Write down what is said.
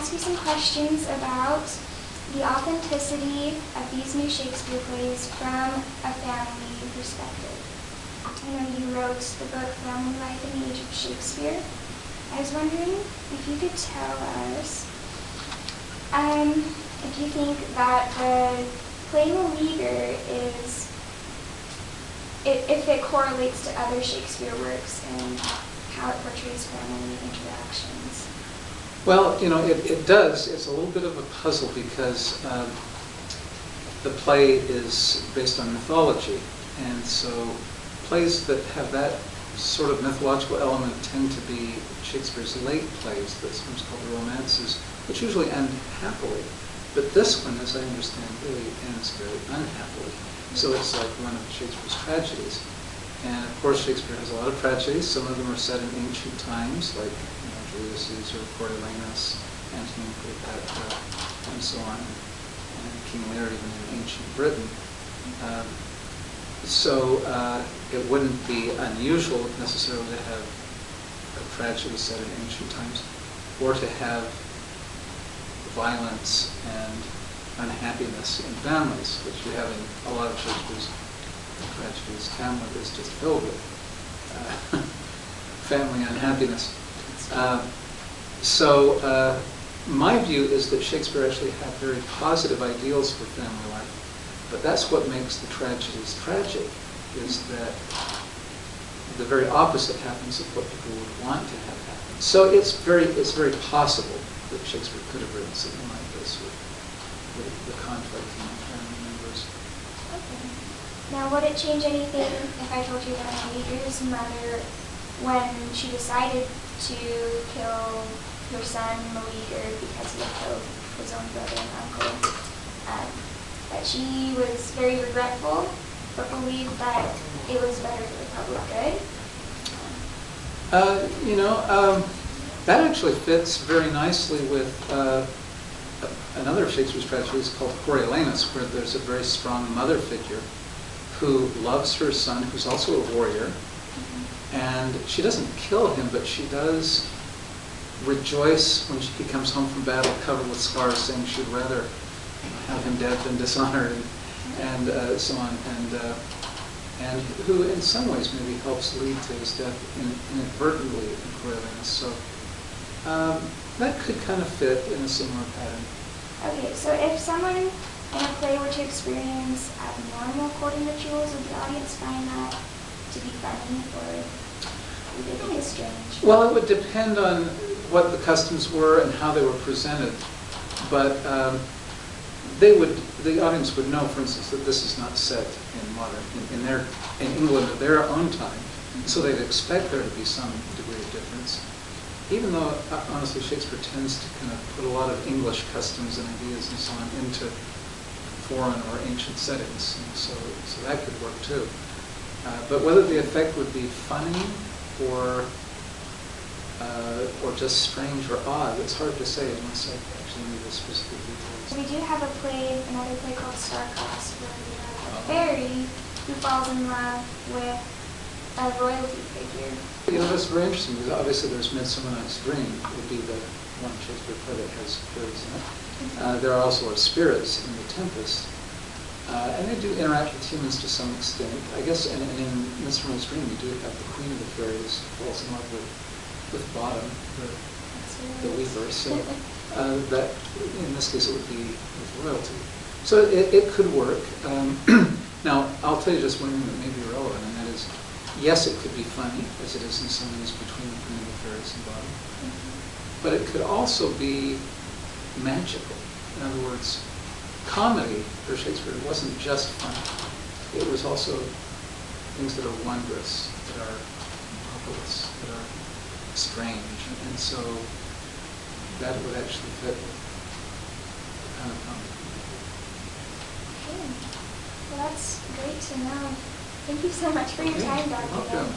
ask you some questions about the authenticity of these new Shakespeare plays from a family perspective. I know you wrote the book Family Life in the Age of Shakespeare. I was wondering if you could tell us if you think that the play Meleager is, if it correlates to other Shakespeare works and how it portrays family interactions. Well, it does. It's a little bit of a puzzle because the play is based on mythology, and so plays that have that sort of mythological element tend to be Shakespeare's late plays, that's sometimes called the romances, which usually end happily. But this one, as I understand, really ends very unhappily. So it's like one of Shakespeare's tragedies. And of course, Shakespeare has a lot of tragedies. Some of them are set in ancient times, like Julius Caesar, Coriolanus, Antony and Cleopatra, and so on, and King Lear, even in ancient Britain. So it wouldn't be unusual necessarily to have a tragedy set in ancient times, or to have violence and unhappiness in families, which you have in a lot of Shakespeare's tragedies. Hamlet is just filled with family unhappiness. So my view is that Shakespeare actually had very positive ideals for family life, but that's what makes the tragedies tragic, is that the very opposite happens of what people would want to have happen. So it's very possible that Shakespeare could have written something like this with the conflict among family members. Okay. Now, would it change anything if I told you that Meleager's mother, when she decided to kill her son Meleager because he had killed his own brother and uncle, that she was very regretful, but believed that it was better for the public good? That actually fits very nicely with another of Shakespeare's tragedies called Coriolanus, where there's a very strong mother figure who loves her son, who's also a warrior, and she doesn't kill him, but she does rejoice when he comes home from battle covered with scars, saying she'd rather have him dead than dishonored, and so on, and who in some ways maybe helps lead to his death inadvertently in Coriolanus. So that could kind of fit in a similar pattern. Okay, so if someone in a play were to experience abnormal courting rituals, would the audience find that to be funny, or would they think it's strange? Well, it would depend on what the customs were and how they were presented, but the audience would know, for instance, that this is not set in England at their own time, so they'd expect there to be some degree of difference. Even though, honestly, Shakespeare tends to kind of put a lot of English customs and ideas and so on into foreign or ancient settings, and so that could work too. But whether the effect would be funny or just strange or odd, it's hard to say unless I actually knew the specific details. We do have another play called Star-Crossed, where we have a fairy who falls in love with a royalty figure. That's very interesting, because obviously there's Midsummer Night's Dream, would be the one Shakespeare play that has fairies in it. There are also spirits in The Tempest, and they do interact with humans to some extent. I guess in Midsummer Night's Dream, you do have the Queen of the Fairies falls in love with Bottom, the weaver. So that in this case it would be with royalty. So it could work. Now I'll tell you just one thing that may be relevant, and that is, yes, it could be funny, as it is in some ways between the Queen of the Fairies and Bottom, but it could also be magical. In other words, comedy for Shakespeare wasn't just funny. It was also things that are wondrous, that are marvelous, that are strange, and so that would actually fit the kind of comedy. Okay. Well, that's great to know. Thank you so much for your time, Dr. You're welcome.